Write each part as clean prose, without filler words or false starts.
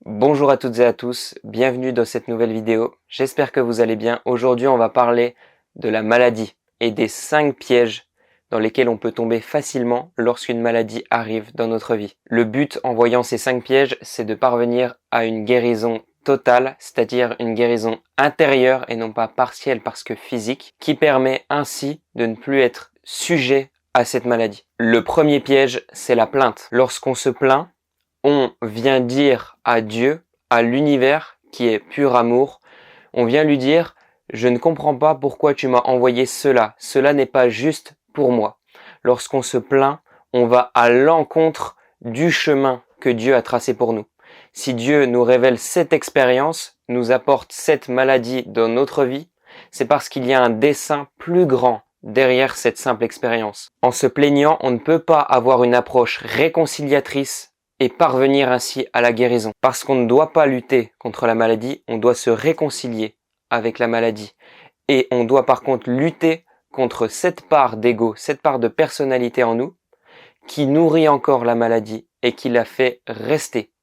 Bonjour à toutes et à tous, bienvenue dans cette nouvelle vidéo. J'espère que vous allez bien. Aujourd'hui, on va parler de la maladie et des 5 pièges dans lesquels on peut tomber facilement lorsqu'une maladie arrive dans notre vie. Le but en voyant ces 5 pièges, c'est de parvenir à une guérison totale, c'est-à-dire une guérison intérieure et non pas partielle parce que physique, qui permet ainsi de ne plus être sujet à cette maladie. Le premier piège, c'est la plainte. Lorsqu'on se plaint, on vient dire à Dieu, à l'univers qui est pur amour, on vient lui dire « Je ne comprends pas pourquoi tu m'as envoyé cela, cela n'est pas juste pour moi ». Lorsqu'on se plaint, on va à l'encontre du chemin que Dieu a tracé pour nous. Si Dieu nous révèle cette expérience, nous apporte cette maladie dans notre vie, c'est parce qu'il y a un dessein plus grand derrière cette simple expérience. En se plaignant, on ne peut pas avoir une approche réconciliatrice et parvenir ainsi à la guérison. Parce qu'on ne doit pas lutter contre la maladie, on doit se réconcilier avec la maladie. Et on doit par contre lutter contre cette part d'ego, cette part de personnalité en nous, qui nourrit encore la maladie et qui la fait rester.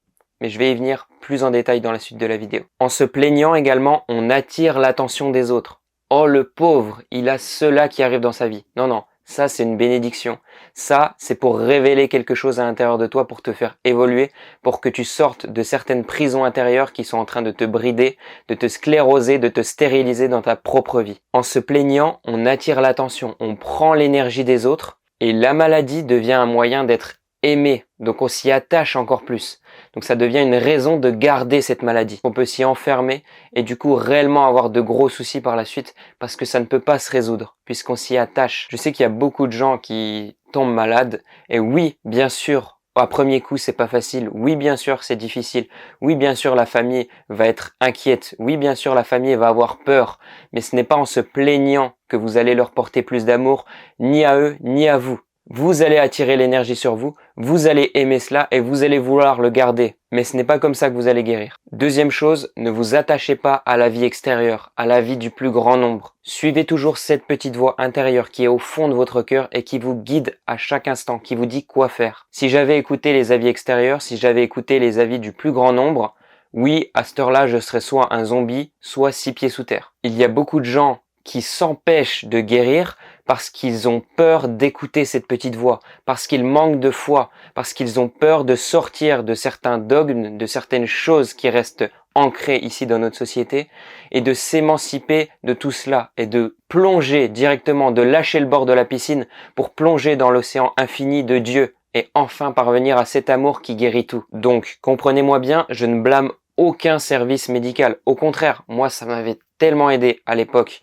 Mais je vais y venir plus en détail dans la suite de la vidéo. En se plaignant également, on attire l'attention des autres. Oh le pauvre, il a cela qui arrive dans sa vie. Non, non. Ça, c'est une bénédiction. Ça, c'est pour révéler quelque chose à l'intérieur de toi, pour te faire évoluer, pour que tu sortes de certaines prisons intérieures qui sont en train de te brider, de te scléroser, de te stériliser dans ta propre vie. En se plaignant, on attire l'attention, on prend l'énergie des autres et la maladie devient un moyen d'être aimé. Donc on s'y attache encore plus. Donc ça devient une raison de garder cette maladie. On peut s'y enfermer et du coup réellement avoir de gros soucis par la suite parce que ça ne peut pas se résoudre puisqu'on s'y attache. Je sais qu'il y a beaucoup de gens qui tombent malades et oui, bien sûr, à premier coup c'est pas facile. Oui, bien sûr, c'est difficile. Oui, bien sûr, la famille va être inquiète. Oui, bien sûr, la famille va avoir peur. Mais ce n'est pas en se plaignant que vous allez leur porter plus d'amour, ni à eux, ni à vous. Vous allez attirer l'énergie sur vous, vous allez aimer cela et vous allez vouloir le garder. Mais ce n'est pas comme ça que vous allez guérir. Deuxième chose, ne vous attachez pas à la vie extérieure, à la vie du plus grand nombre. Suivez toujours cette petite voix intérieure qui est au fond de votre cœur et qui vous guide à chaque instant, qui vous dit quoi faire. Si j'avais écouté les avis extérieurs, si j'avais écouté les avis du plus grand nombre, oui, à cette heure-là, je serais soit un zombie, soit 6 pieds sous terre. Il y a beaucoup de gens qui s'empêchent de guérir parce qu'ils ont peur d'écouter cette petite voix, parce qu'ils manquent de foi, parce qu'ils ont peur de sortir de certains dogmes, de certaines choses qui restent ancrées ici dans notre société, et de s'émanciper de tout cela, et de plonger directement, de lâcher le bord de la piscine pour plonger dans l'océan infini de Dieu, et enfin parvenir à cet amour qui guérit tout. Donc, comprenez-moi bien, je ne blâme aucun service médical. Au contraire, moi ça m'avait tellement aidé à l'époque.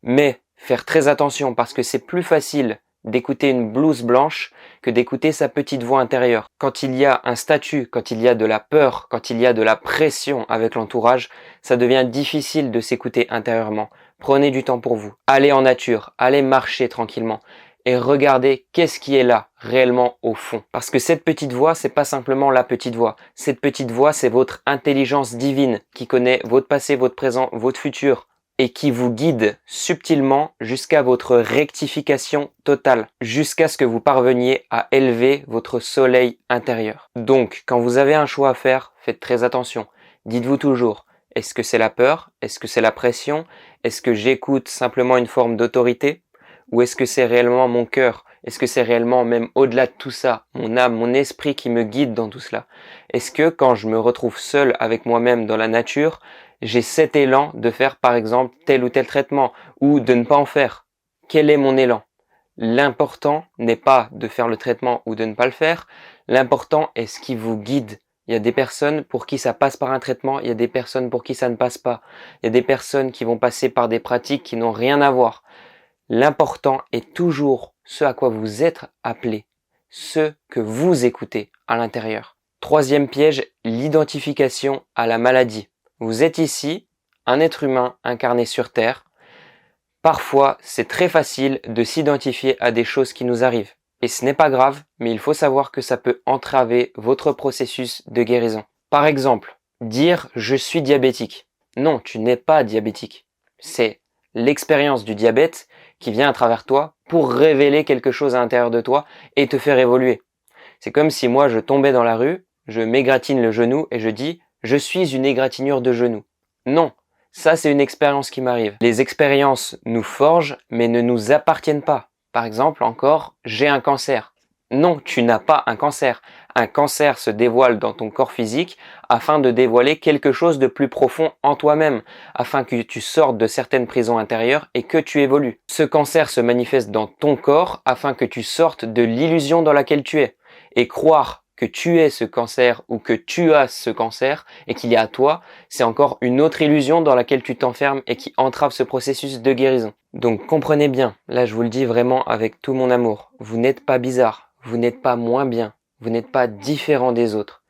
Mais faire très attention parce que c'est plus facile d'écouter une blouse blanche que d'écouter sa petite voix intérieure. Quand il y a un statut, quand il y a de la peur, quand il y a de la pression avec l'entourage, ça devient difficile de s'écouter intérieurement. Prenez du temps pour vous. Allez en nature, allez marcher tranquillement et regardez qu'est-ce qui est là réellement au fond. Parce que cette petite voix, c'est pas simplement la petite voix. Cette petite voix, c'est votre intelligence divine qui connaît votre passé, votre présent, votre futur, et qui vous guide subtilement jusqu'à votre rectification totale, jusqu'à ce que vous parveniez à élever votre soleil intérieur. Donc, quand vous avez un choix à faire, faites très attention. Dites-vous toujours, est-ce que c'est la peur? Est-ce que c'est la pression? Est-ce que j'écoute simplement une forme d'autorité? Ou est-ce que c'est réellement mon cœur? Est-ce que c'est réellement, même au-delà de tout ça, mon âme, mon esprit qui me guide dans tout cela? Est-ce que quand je me retrouve seul avec moi-même dans la nature, j'ai cet élan de faire par exemple tel ou tel traitement ou de ne pas en faire? Quel est mon élan? L'important n'est pas de faire le traitement ou de ne pas le faire. L'important est ce qui vous guide. Il y a des personnes pour qui ça passe par un traitement, il y a des personnes pour qui ça ne passe pas. Il y a des personnes qui vont passer par des pratiques qui n'ont rien à voir. L'important est toujours ce à quoi vous êtes appelé, ce que vous écoutez à l'intérieur. Troisième piège, l'identification à la maladie. Vous êtes ici, un être humain incarné sur Terre. Parfois, c'est très facile de s'identifier à des choses qui nous arrivent. Et ce n'est pas grave, mais il faut savoir que ça peut entraver votre processus de guérison. Par exemple, dire « je suis diabétique ». Non, tu n'es pas diabétique. C'est l'expérience du diabète qui vient à travers toi pour révéler quelque chose à l'intérieur de toi et te faire évoluer. C'est comme si moi je tombais dans la rue, je m'égratigne le genou et je dis Je suis une égratignure de genou. Non, ça c'est une expérience qui m'arrive. Les expériences nous forgent, mais ne nous appartiennent pas. Par exemple, encore, j'ai un cancer. Non, tu n'as pas un cancer. Un cancer se dévoile dans ton corps physique afin de dévoiler quelque chose de plus profond en toi-même, afin que tu sortes de certaines prisons intérieures et que tu évolues. Ce cancer se manifeste dans ton corps afin que tu sortes de l'illusion dans laquelle tu es. Et croire que tu es ce cancer ou que tu as ce cancer et qu'il y a à toi, c'est encore une autre illusion dans laquelle tu t'enfermes et qui entrave ce processus de guérison. Donc comprenez bien, là je vous le dis vraiment avec tout mon amour, vous n'êtes pas bizarre. Vous n'êtes pas moins bien, vous n'êtes pas différent des autres.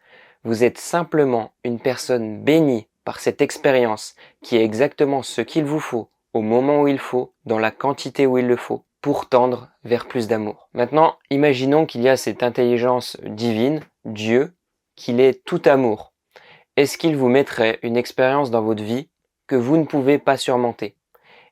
Vous êtes simplement une personne bénie par cette expérience qui est exactement ce qu'il vous faut, au moment où il faut, dans la quantité où il le faut, pour tendre vers plus d'amour. Maintenant, imaginons qu'il y a cette intelligence divine, Dieu, qu'il est tout amour. Est-ce qu'il vous mettrait une expérience dans votre vie que vous ne pouvez pas surmonter ?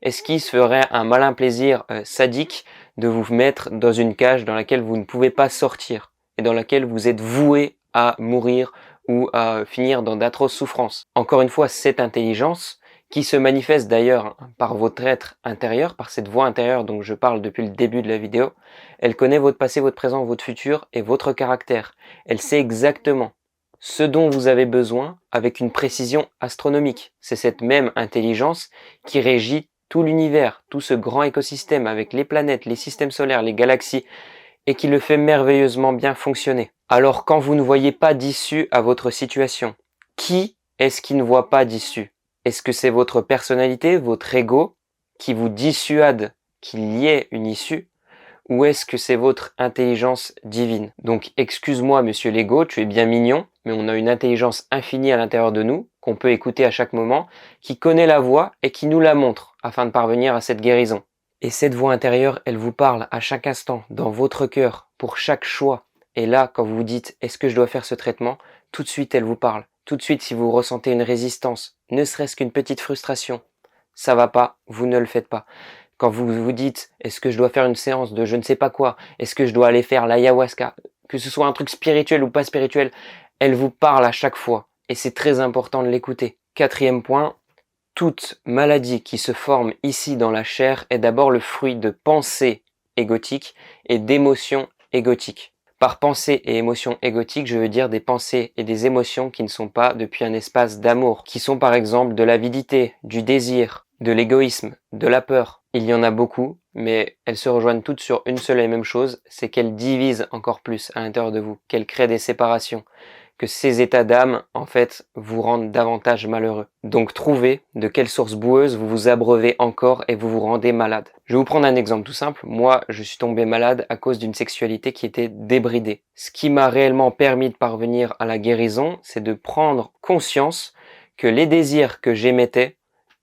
Est-ce qu'il se ferait un malin plaisir sadique de vous mettre dans une cage dans laquelle vous ne pouvez pas sortir et dans laquelle vous êtes voué à mourir ou à finir dans d'atroces souffrances? Encore une fois, cette intelligence, qui se manifeste d'ailleurs par votre être intérieur, par cette voix intérieure dont je parle depuis le début de la vidéo, elle connaît votre passé, votre présent, votre futur et votre caractère. Elle sait exactement ce dont vous avez besoin avec une précision astronomique. C'est cette même intelligence qui régit tout l'univers, tout ce grand écosystème avec les planètes, les systèmes solaires, les galaxies, et qui le fait merveilleusement bien fonctionner. Alors quand vous ne voyez pas d'issue à votre situation, qui est-ce qui ne voit pas d'issue? Est-ce que c'est votre personnalité, votre ego, qui vous dissuade qu'il y ait une issue? Ou est-ce que c'est votre intelligence divine? Donc excuse-moi monsieur l'ego, tu es bien mignon, mais on a une intelligence infinie à l'intérieur de nous, qu'on peut écouter à chaque moment, qui connaît la voie et qui nous la montre, afin de parvenir à cette guérison. Et cette voix intérieure, elle vous parle à chaque instant, dans votre cœur, pour chaque choix. Et là, quand vous vous dites, est-ce que je dois faire ce traitement? Tout de suite, elle vous parle. Tout de suite, si vous ressentez une résistance, ne serait-ce qu'une petite frustration, ça va pas, vous ne le faites pas. Quand vous vous dites, est-ce que je dois faire une séance de je ne sais pas quoi? Est-ce que je dois aller faire l'ayahuasca? Que ce soit un truc spirituel ou pas spirituel, elle vous parle à chaque fois. Et c'est très important de l'écouter. Quatrième point, toute maladie qui se forme ici dans la chair est d'abord le fruit de pensées égotiques et d'émotions égotiques. Par pensée et émotions égotiques, je veux dire des pensées et des émotions qui ne sont pas depuis un espace d'amour, qui sont par exemple de l'avidité, du désir, de l'égoïsme, de la peur. Il y en a beaucoup, mais elles se rejoignent toutes sur une seule et même chose, c'est qu'elles divisent encore plus à l'intérieur de vous, qu'elles créent des séparations, que ces états d'âme, en fait, vous rendent davantage malheureux. Donc trouvez de quelle source boueuse vous vous abreuvez encore et vous vous rendez malade. Je vais vous prendre un exemple tout simple. Moi, je suis tombé malade à cause d'une sexualité qui était débridée. Ce qui m'a réellement permis de parvenir à la guérison, c'est de prendre conscience que les désirs que j'émettais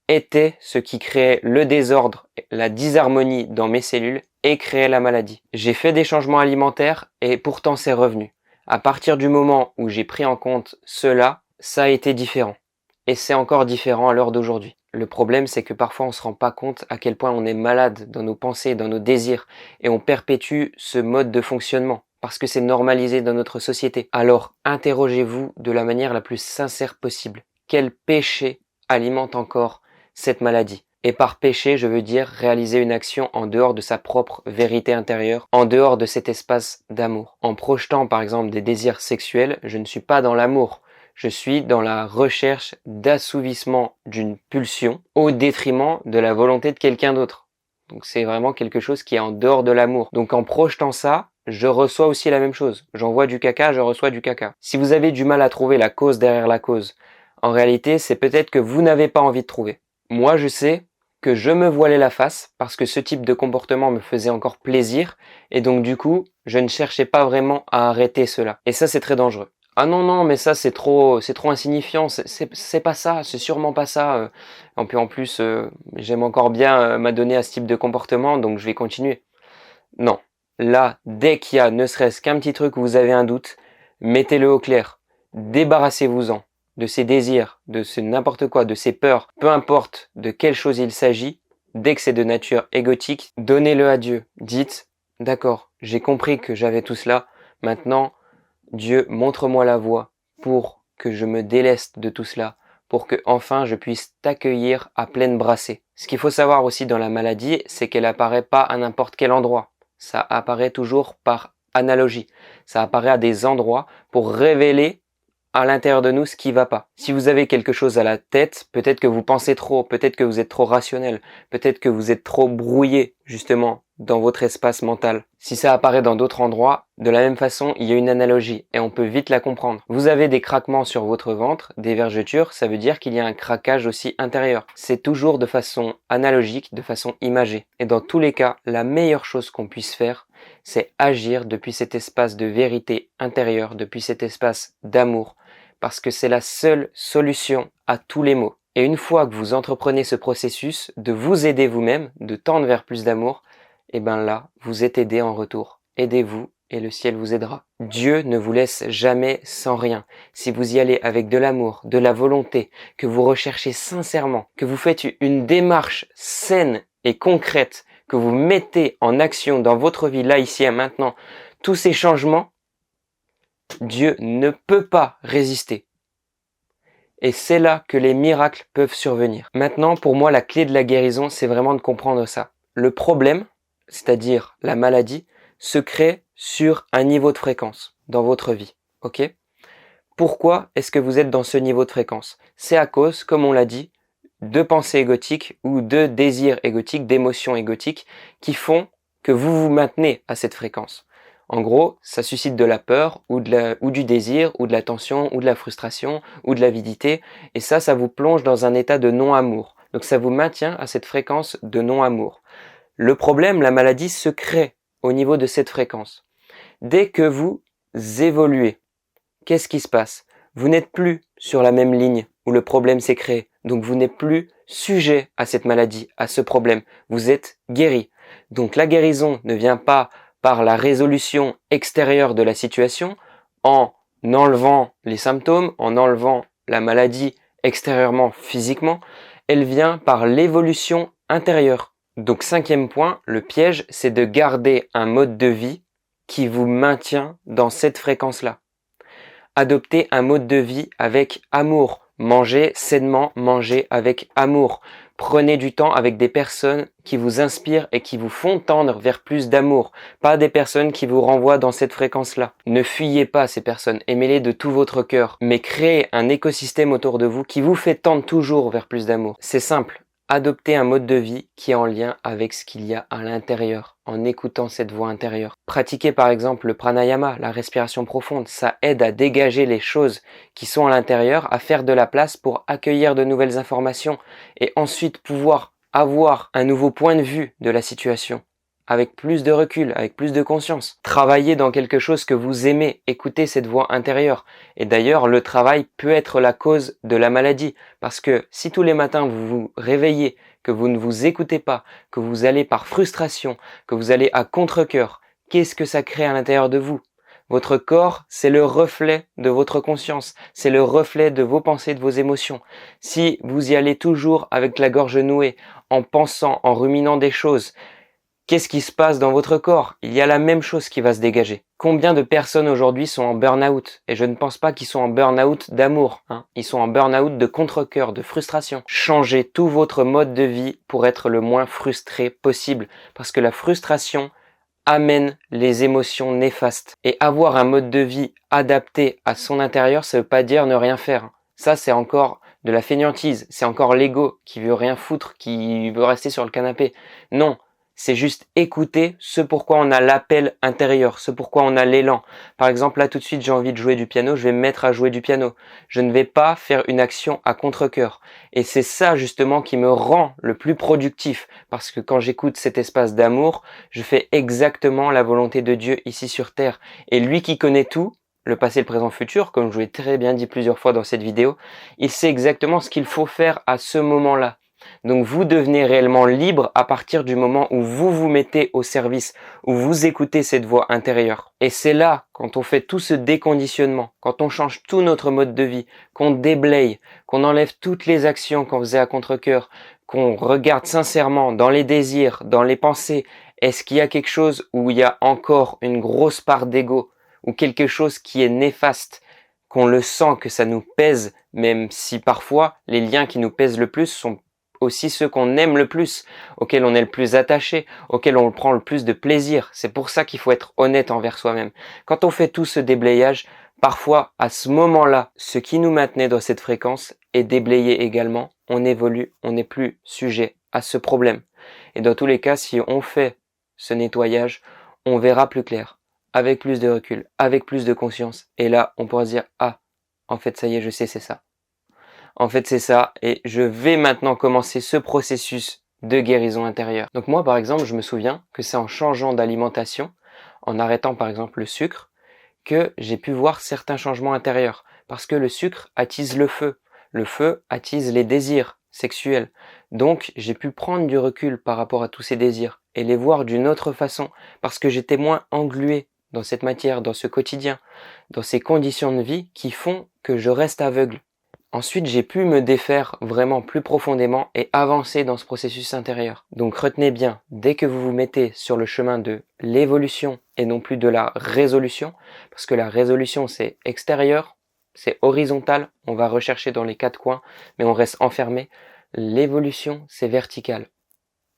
était ce qui créait le désordre, la disharmonie dans mes cellules et créait la maladie. J'ai fait des changements alimentaires et pourtant c'est revenu. À partir du moment où j'ai pris en compte cela, ça a été différent. Et c'est encore différent à l'heure d'aujourd'hui. Le problème, c'est que parfois on se rend pas compte à quel point on est malade dans nos pensées, dans nos désirs, et on perpétue ce mode de fonctionnement, parce que c'est normalisé dans notre société. Alors, interrogez-vous de la manière la plus sincère possible. Quel péché alimente encore cette maladie? Et par péché, je veux dire réaliser une action en dehors de sa propre vérité intérieure, en dehors de cet espace d'amour. En projetant par exemple des désirs sexuels, je ne suis pas dans l'amour, je suis dans la recherche d'assouvissement d'une pulsion au détriment de la volonté de quelqu'un d'autre. Donc c'est vraiment quelque chose qui est en dehors de l'amour. Donc en projetant ça, je reçois aussi la même chose. J'envoie du caca, je reçois du caca. Si vous avez du mal à trouver la cause derrière la cause, en réalité, c'est peut-être que vous n'avez pas envie de trouver. Moi, je sais que je me voilais la face parce que ce type de comportement me faisait encore plaisir et donc du coup, je ne cherchais pas vraiment à arrêter cela. Et ça, c'est très dangereux. Ah non, non, mais ça, c'est trop insignifiant, c'est pas ça, c'est sûrement pas ça. Et puis en plus, j'aime encore bien m'adonner à ce type de comportement, donc je vais continuer. Non. Là, dès qu'il y a ne serait-ce qu'un petit truc où vous avez un doute, mettez-le au clair. Débarrassez-vous-en de ces désirs, de ce n'importe quoi, de ces peurs, peu importe de quelle chose il s'agit, dès que c'est de nature égotique, donnez-le à Dieu. Dites, d'accord, j'ai compris que j'avais tout cela, maintenant, Dieu, montre-moi la voie pour que je me déleste de tout cela pour que enfin je puisse t'accueillir à pleine brassée. Ce qu'il faut savoir aussi dans la maladie, c'est qu'elle apparaît pas à n'importe quel endroit. Ça apparaît toujours par analogie. Ça apparaît à des endroits pour révéler à l'intérieur de nous ce qui va pas. Si vous avez quelque chose à la tête, peut-être que vous pensez trop, peut-être que vous êtes trop rationnel, peut-être que vous êtes trop brouillé, justement, dans votre espace mental. Si ça apparaît dans d'autres endroits, de la même façon, il y a une analogie et on peut vite la comprendre. Vous avez des craquements sur votre ventre, des vergetures, ça veut dire qu'il y a un craquage aussi intérieur. C'est toujours de façon analogique, de façon imagée. Et dans tous les cas, la meilleure chose qu'on puisse faire, c'est agir depuis cet espace de vérité intérieure, depuis cet espace d'amour, parce que c'est la seule solution à tous les maux. Et une fois que vous entreprenez ce processus de vous aider vous-même, de tendre vers plus d'amour, et ben là, vous êtes aidé en retour. Aidez-vous et le ciel vous aidera. Dieu ne vous laisse jamais sans rien. Si vous y allez avec de l'amour, de la volonté, que vous recherchez sincèrement, que vous faites une démarche saine et concrète, que vous mettez en action dans votre vie, là, ici et maintenant, tous ces changements, Dieu ne peut pas résister. Et c'est là que les miracles peuvent survenir. Maintenant, pour moi, la clé de la guérison, c'est vraiment de comprendre ça. Le problème, c'est-à-dire la maladie, se crée sur un niveau de fréquence dans votre vie. Ok ? Pourquoi est-ce que vous êtes dans ce niveau de fréquence ? C'est à cause, comme on l'a dit, de pensées égotiques ou de désirs égotiques, d'émotions égotiques qui font que vous vous maintenez à cette fréquence. En gros, ça suscite de la peur ou du désir ou de la tension ou de la frustration ou de l'avidité et ça vous plonge dans un état de non-amour. Donc ça vous maintient à cette fréquence de non-amour. Le problème, la maladie se crée au niveau de cette fréquence. Dès que vous évoluez, qu'est-ce qui se passe ? Vous n'êtes plus sur la même ligne où le problème s'est créé. Donc vous n'êtes plus sujet à cette maladie, à ce problème. Vous êtes guéri. Donc la guérison ne vient pas par la résolution extérieure de la situation, en enlevant les symptômes, en enlevant la maladie extérieurement, physiquement. Elle vient par l'évolution intérieure. Donc 5e point, le piège, c'est de garder un mode de vie qui vous maintient dans cette fréquence-là. Adoptez un mode de vie avec amour. Mangez sainement, mangez avec amour. Prenez du temps avec des personnes qui vous inspirent et qui vous font tendre vers plus d'amour. Pas des personnes qui vous renvoient dans cette fréquence-là. Ne fuyez pas ces personnes, aimez-les de tout votre cœur. Mais créez un écosystème autour de vous qui vous fait tendre toujours vers plus d'amour. C'est simple. Adoptez un mode de vie qui est en lien avec ce qu'il y a à l'intérieur, en écoutant cette voix intérieure. Pratiquez par exemple le pranayama, la respiration profonde. Ça aide à dégager les choses qui sont à l'intérieur, à faire de la place pour accueillir de nouvelles informations et ensuite pouvoir avoir un nouveau point de vue de la situation. Avec plus de recul, avec plus de conscience. Travaillez dans quelque chose que vous aimez, écoutez cette voix intérieure. Et d'ailleurs, le travail peut être la cause de la maladie. Parce que si tous les matins vous vous réveillez, que vous ne vous écoutez pas, que vous allez par frustration, que vous allez à contre-cœur, qu'est-ce que ça crée à l'intérieur de vous ? Votre corps, c'est le reflet de votre conscience, c'est le reflet de vos pensées, de vos émotions. Si vous y allez toujours avec la gorge nouée, en pensant, en ruminant des choses, qu'est-ce qui se passe dans votre corps ? Il y a la même chose qui va se dégager. Combien de personnes aujourd'hui sont en burn-out ? Et je ne pense pas qu'ils sont en burn-out d'amour. Ils sont en burn-out de contre-cœur, de frustration. Changez tout votre mode de vie pour être le moins frustré possible. Parce que la frustration amène les émotions néfastes. Et avoir un mode de vie adapté à son intérieur, ça veut pas dire ne rien faire. Ça, c'est encore de la fainéantise. C'est encore l'ego qui veut rien foutre, qui veut rester sur le canapé. Non. C'est juste écouter ce pourquoi on a l'appel intérieur, ce pourquoi on a l'élan. Par exemple, là tout de suite j'ai envie de jouer du piano, je vais me mettre à jouer du piano. Je ne vais pas faire une action à contre-cœur. Et c'est ça justement qui me rend le plus productif. Parce que quand j'écoute cet espace d'amour, je fais exactement la volonté de Dieu ici sur terre. Et lui qui connaît tout, le passé, le présent, le futur, comme je vous l'ai très bien dit plusieurs fois dans cette vidéo, il sait exactement ce qu'il faut faire à ce moment-là. Donc vous devenez réellement libre à partir du moment où vous vous mettez au service, où vous écoutez cette voix intérieure. Et c'est là, quand on fait tout ce déconditionnement, quand on change tout notre mode de vie, qu'on déblaye, qu'on enlève toutes les actions qu'on faisait à contre-cœur, qu'on regarde sincèrement dans les désirs, dans les pensées, est-ce qu'il y a quelque chose où il y a encore une grosse part d'ego, ou quelque chose qui est néfaste, qu'on le sent, que ça nous pèse, même si parfois les liens qui nous pèsent le plus sont aussi ceux qu'on aime le plus, auxquels on est le plus attaché, auxquels on prend le plus de plaisir. C'est pour ça qu'il faut être honnête envers soi-même. Quand on fait tout ce déblayage, parfois à ce moment-là, ce qui nous maintenait dans cette fréquence est déblayé également. On évolue, on n'est plus sujet à ce problème. Et dans tous les cas, si on fait ce nettoyage, on verra plus clair, avec plus de recul, avec plus de conscience. Et là, on pourra se dire, ah, en fait, ça y est, je sais, c'est ça. En fait, c'est ça. Et je vais maintenant commencer ce processus de guérison intérieure. Donc moi, par exemple, je me souviens que c'est en changeant d'alimentation, en arrêtant par exemple le sucre, que j'ai pu voir certains changements intérieurs. Parce que le sucre attise le feu. Le feu attise les désirs sexuels. Donc, j'ai pu prendre du recul par rapport à tous ces désirs et les voir d'une autre façon parce que j'étais moins englué dans cette matière, dans ce quotidien, dans ces conditions de vie qui font que je reste aveugle. Ensuite, j'ai pu me défaire vraiment plus profondément et avancer dans ce processus intérieur. Donc retenez bien, dès que vous vous mettez sur le chemin de l'évolution et non plus de la résolution, parce que la résolution c'est extérieur, c'est horizontal, on va rechercher dans les quatre coins, mais on reste enfermé. L'évolution c'est vertical.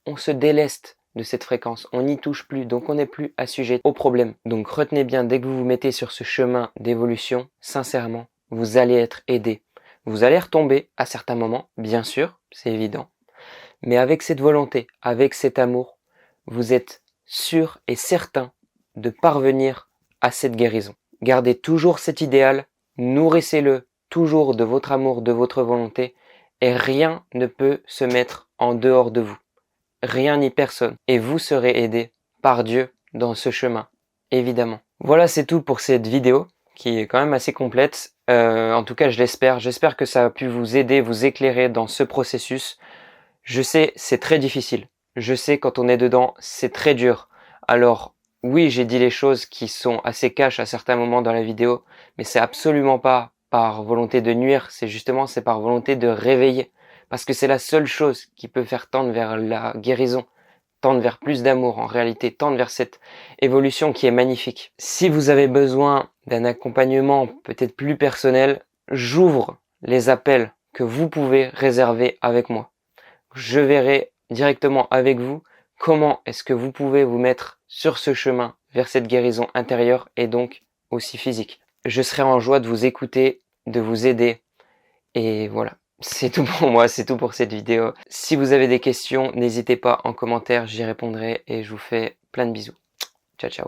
On se déleste de cette fréquence, on n'y touche plus, donc on n'est plus assujetti au problème. Donc retenez bien, dès que vous vous mettez sur ce chemin d'évolution, sincèrement, vous allez être aidé. Vous allez retomber à certains moments, bien sûr, c'est évident. Mais avec cette volonté, avec cet amour, vous êtes sûr et certain de parvenir à cette guérison. Gardez toujours cet idéal, nourrissez-le toujours de votre amour, de votre volonté, et rien ne peut se mettre en dehors de vous. Rien ni personne. Et vous serez aidé par Dieu dans ce chemin, évidemment. Voilà, c'est tout pour cette vidéo, qui est quand même assez complète. En tout cas, je l'espère. J'espère que ça a pu vous aider, vous éclairer dans ce processus. Je sais, c'est très difficile. Je sais, quand on est dedans, c'est très dur. Alors, oui, j'ai dit les choses qui sont assez cash à certains moments dans la vidéo, mais c'est absolument pas par volonté de nuire, c'est par volonté de réveiller. Parce que c'est la seule chose qui peut faire tendre vers la guérison, tendre vers plus d'amour, en réalité, tendre vers cette évolution qui est magnifique. Si vous avez besoin d'un accompagnement peut-être plus personnel, j'ouvre les appels que vous pouvez réserver avec moi. Je verrai directement avec vous comment est-ce que vous pouvez vous mettre sur ce chemin vers cette guérison intérieure et donc aussi physique. Je serai en joie de vous écouter, de vous aider et voilà. C'est tout pour moi, c'est tout pour cette vidéo. Si vous avez des questions, n'hésitez pas en commentaire, j'y répondrai et je vous fais plein de bisous. Ciao, ciao.